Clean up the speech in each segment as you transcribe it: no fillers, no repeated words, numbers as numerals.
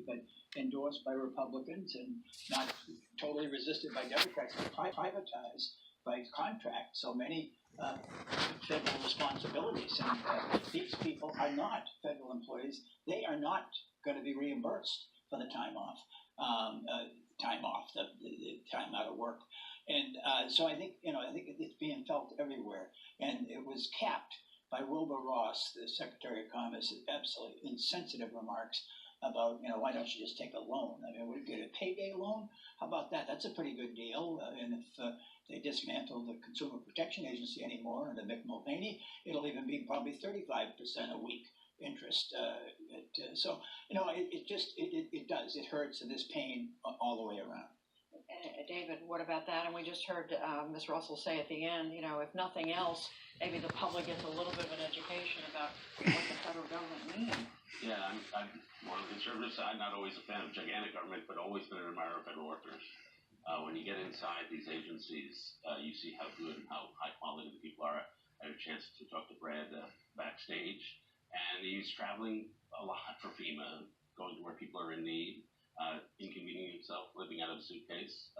majority, but endorsed by Republicans and not totally resisted by Democrats, but privatized by contract so many federal responsibilities. And these people are not federal employees. They are not going to be reimbursed for the time off, the time out of work. And so I think it's being felt everywhere. And it was capped by Wilbur Ross, the Secretary of Commerce, absolutely insensitive remarks about, why don't you just take a loan? I mean, would you get a payday loan? How about that? That's a pretty good deal. And if they dismantle the Consumer Protection Agency anymore under Mick Mulvaney, it'll even be probably 35% a week interest. So, it does. It hurts, and there's pain all the way around. David, what about that? And we just heard Ms. Russell say at the end, if nothing else, maybe the public gets a little bit of an education about what the federal government means. Yeah, I'm more on the conservative side, not always a fan of gigantic government, but always been an admirer of federal workers. When you get inside these agencies, you see how good and how high quality the people are. I had a chance to talk to Brad backstage, and he's traveling a lot for FEMA, going to where people are in need, inconveniencing himself, living out of a suitcase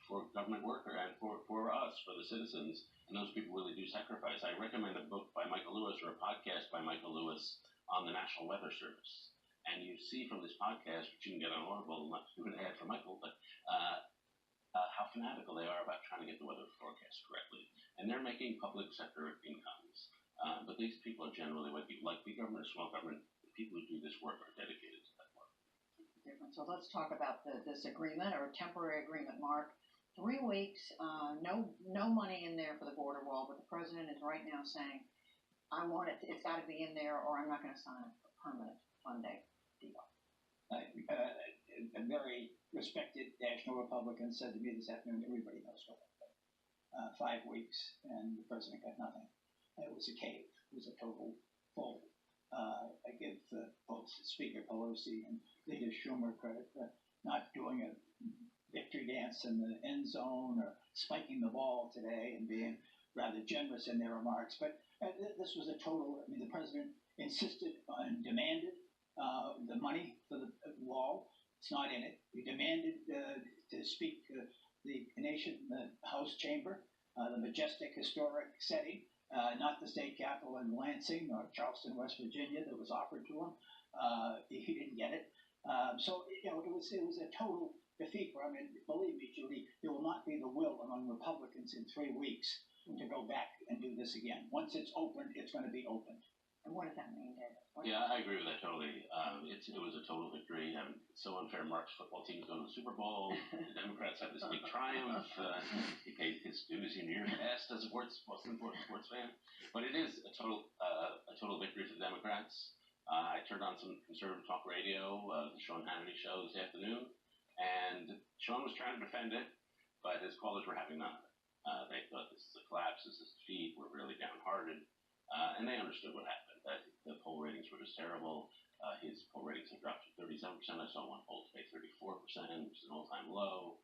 for government worker and for us, for the citizens. And those people really do sacrifice. I recommend a book by Michael Lewis or a podcast by Michael Lewis on the National Weather Service. And you see from this podcast, which you can get on Audible, not to do an ad for Michael, but how fanatical they are about trying to get the weather forecast correctly. And they're making public sector incomes. But these people are generally, like big government or small government, the people who do this work are dedicated to that work. So let's talk about this agreement or temporary agreement, Mark. 3 weeks, no money in there for the border wall, but the president is right now saying, I want it, it's got to be in there or I'm not going to sign a permanent funding deal. A very respected national Republican said to me this afternoon, everybody knows what happened. 5 weeks and the president got nothing. It was a cave. It was a total fold. I give both Speaker Pelosi and Leader Schumer credit for not doing a victory dance in the end zone or spiking the ball today and being rather generous in their remarks. But this was a total, the president insisted and demanded the money for the wall. It's not in it. He demanded to speak the nation, the House chamber, the majestic historic setting, not the state capitol in Lansing or Charleston, West Virginia that was offered to him. He didn't get it. So it was a total defeat. Believe me, Judy, there will not be the will among Republicans in 3 weeks to go back and do this again. Once it's opened, it's going to be opened. And what does that mean, David? Yeah, I agree with that totally. It was a total victory. It's so unfair. Mark's football team's going to the Super Bowl. The Democrats have this big triumph. He paid his dues in years past as a Boston sports fan. But it is a total victory for the Democrats. I turned on some conservative talk radio, the Sean Hannity show this afternoon, and Sean was trying to defend it, but his callers were having none of it. They thought this is a collapse, this is defeat, we're really downhearted, and they understood what happened. That the poll ratings were just terrible. His poll ratings have dropped to 37%. I saw one poll today, 34%, which is an all-time low.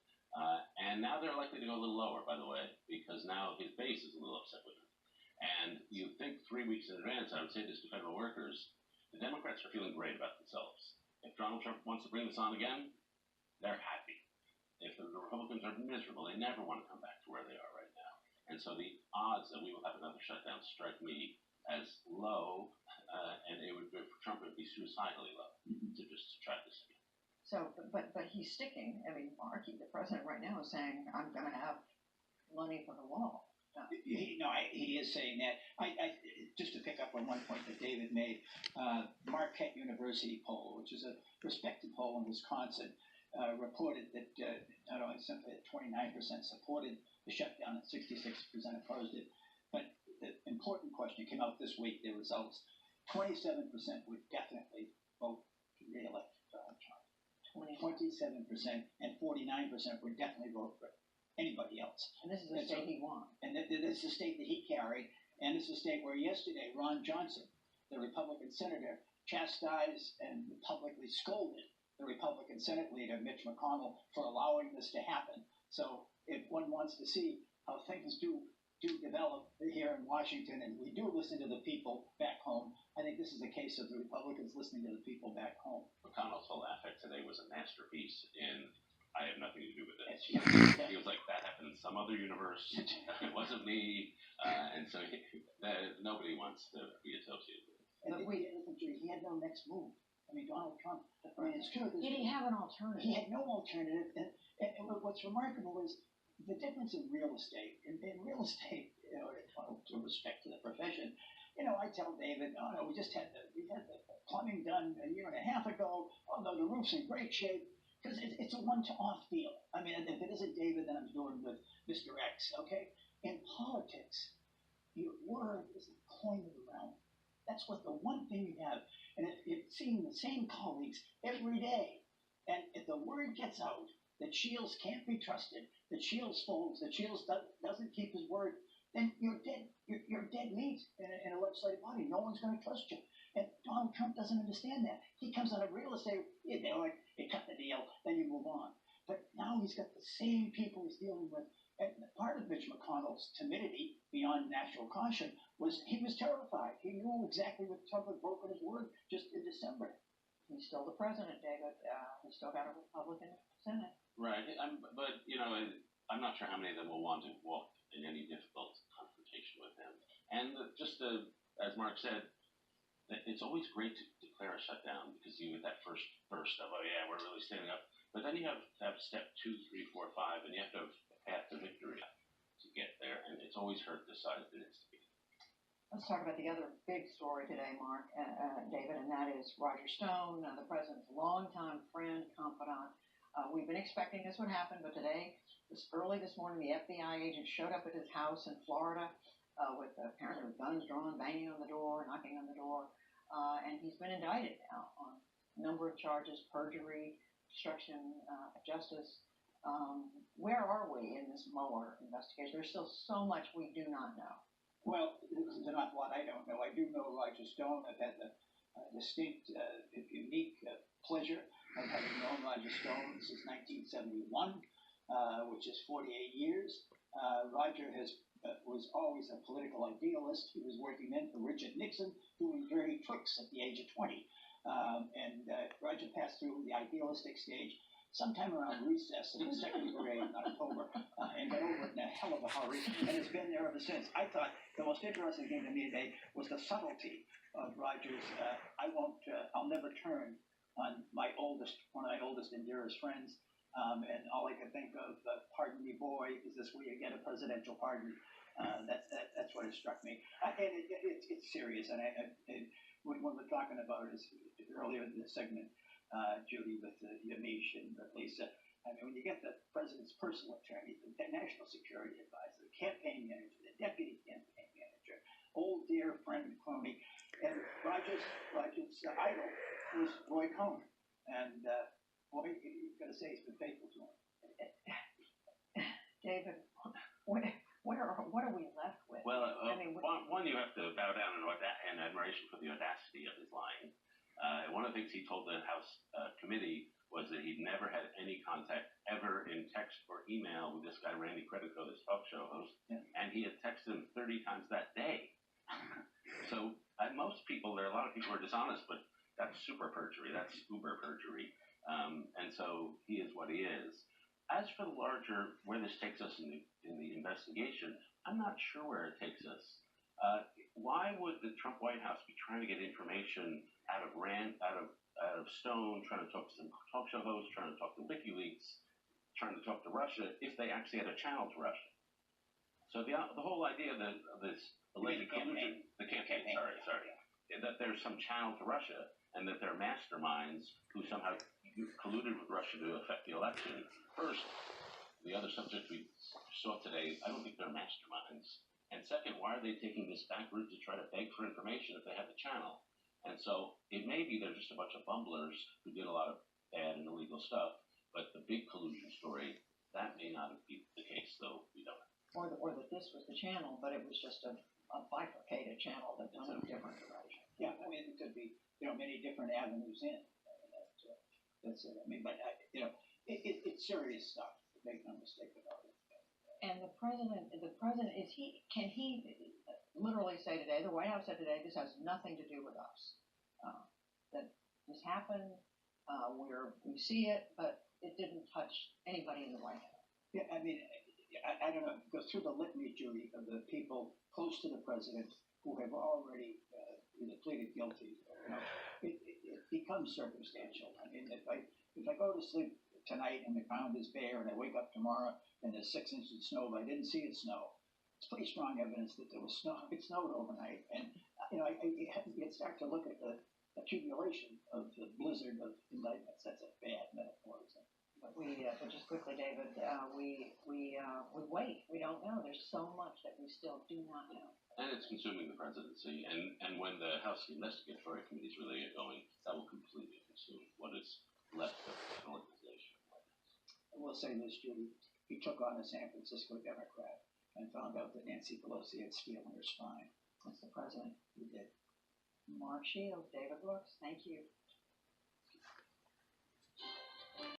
And now they're likely to go a little lower, by the way, because now his base is a little upset with him. And you think 3 weeks in advance, I would say this to federal workers, the Democrats are feeling great about themselves. If Donald Trump wants to bring this on again, they're happy. If the Republicans are miserable, they never want to come back to where they are right now. And so the odds that we will have another shutdown strike me as low, and it would, for Trump, it would be suicidally low to try this again. So, but he's sticking. Mark, the president right now is saying, I'm going to have money for the wall. He is saying that. I just to pick up on one point that David made, Marquette University poll, which is a respected poll in Wisconsin, reported that not only simply that 29% supported the shutdown and 66% opposed it, but the important question came out this week, the results, 27% would definitely vote to re-elect Donald Trump. 27% and 49% would definitely vote for anybody else. And this is the state he won. And this is the state that he carried, and this is the state where yesterday Ron Johnson, the Republican senator, chastised and publicly scolded the Republican Senate leader, Mitch McConnell, for allowing this to happen. So if one wants to see how things do develop here in Washington, and we do listen to the people back home, I think this is a case of the Republicans listening to the people back home. McConnell's whole affect today was a masterpiece in I have nothing to do with this. Yeah. He was like, that happened in some other universe. It wasn't me. And so nobody wants to be associated with it. And he had no next move. I mean, Donald Trump, I mean, it's true. Did he have an alternative? He had no alternative. And what's remarkable is the difference in real estate. In real estate, you know, to respect to the profession, you know, I tell David, oh no, we had the plumbing done a year and a half ago. Oh no, the roof's in great shape. Because it's a one-to-off deal. I mean, if it isn't David, then I'm doing with Mr. X, okay? In politics, your word is the coin of the realm. That's what the one thing you have. And it's seeing the same colleagues every day. And if the word gets out that Shields can't be trusted, that Shields folds, that Shields doesn't keep his word, then you're dead. You're dead meat in a legislative body. No one's going to trust you. And Donald Trump doesn't understand that. He comes out of real estate, you know, like, you cut the deal, then you move on. But now he's got the same people he's dealing with. And part of Mitch McConnell's timidity, beyond natural caution, was he was terrified. He knew exactly what Trump had broken his word just in December. He's still the president, David. He's still got a Republican Senate. Right. But, you know, I'm not sure how many of them will want to walk in any difficult confrontation with him. And as Mark said, it's always great to declare a shutdown because you get that first burst of, oh yeah, we're really standing up. But then you have to have step 2, 3, 4, 5, and you have to have a path to victory to get there. And it's always hurt this side of it needs to be. Let's talk about the other big story today, Mark, David, and that is Roger Stone, the president's longtime friend, confidant. We've been expecting this would happen, but today, early this morning, the FBI agent showed up at his house in Florida with apparently with guns drawn, banging on the door, knocking on the door, and he's been indicted now on a number of charges: perjury, obstruction of justice. Where are we in this Mueller investigation? There's still so much we do not know. Well, there's not a lot I don't know. I do know Roger Stone. I've had the distinct, unique pleasure of having known Roger Stone since 1971, which is 48 years. Roger was always a political idealist. He was working then for Richard Nixon, doing dirty tricks at the age of 20. Roger passed through the idealistic stage sometime around recess in the second grade in October, and got over it in a hell of a hurry, and has been there ever since. I thought the most interesting thing to me today was the subtlety of Roger's, I'll never turn on one of my oldest and dearest friends, and all I could think of, pardon me, boy, is this where you get a presidential pardon? That's what it struck me. And it's serious, and when we're talking about it earlier in the segment, Judy, with Yamiche and Lisa, I mean, when you get the president's personal attorney, the national security advisor, the campaign manager, the deputy campaign manager, old dear friend crony, and Roger's idol was Roy Cohn, and boy, you've got to say he's been faithful to him. David, what are we left with? Well, one, you have to bow down in admiration for the audacity of his lying. One of the things he told the House committee was that he'd never had any contact ever in text or email with this guy, Randy Credico, this talk show host, and he had texted him 30 times that day. So most people, there are a lot of people who are dishonest, but that's super perjury, that's uber perjury, and so he is what he is. As for the larger, where this takes us in the investigation, I'm not sure where it takes us. Why would the Trump White House be trying to get information out of Stone, trying to talk to some talk show hosts, trying to talk to WikiLeaks, trying to talk to Russia, if they actually had a channel to Russia? So the whole idea of this alleged collusion, the campaign, sorry, that there's some channel to Russia and that there are masterminds who somehow colluded with Russia to affect the election. First, the other subject we saw today, I don't think they're masterminds. And second, why are they taking this back route to try to beg for information if they have the channel? And so it may be they're just a bunch of bumblers who did a lot of bad and illegal stuff, but the big collusion story, that may not be the case, though we don't know. Or that this was the channel, but it was just a bifurcated channel that went in a different direction. Yeah, I mean, it could be, many different avenues in. That's it. I mean, but, it's serious stuff. Make no mistake about it. And the president, can he literally say today, the White House said today, this has nothing to do with us. That this happened, where we see it, but it didn't touch anybody in the White House. Yeah, I mean, I don't know, go through the litany, Judy, of the people close to the president who have already either pleaded guilty. You know, it becomes circumstantial. I mean, if I go to sleep tonight and the ground is bare, and I wake up tomorrow and there's 6 inches of snow, but I didn't see it snow, it's pretty strong evidence that there was snow. It snowed overnight, and you know, you start to look at the accumulation of the blizzard of indictments. That's a bad metaphor, isn't it? But but just quickly, David, we wait. We don't know. There's so much that we still do not know. And it's consuming the presidency. And when the House Investigatory Committees really get going, that will completely consume what is left of an organization. I will say this, Judy. He took on a San Francisco Democrat and found out that Nancy Pelosi had steel in her spine. That's the president. He did. Mark Shields, David Brooks, thank you.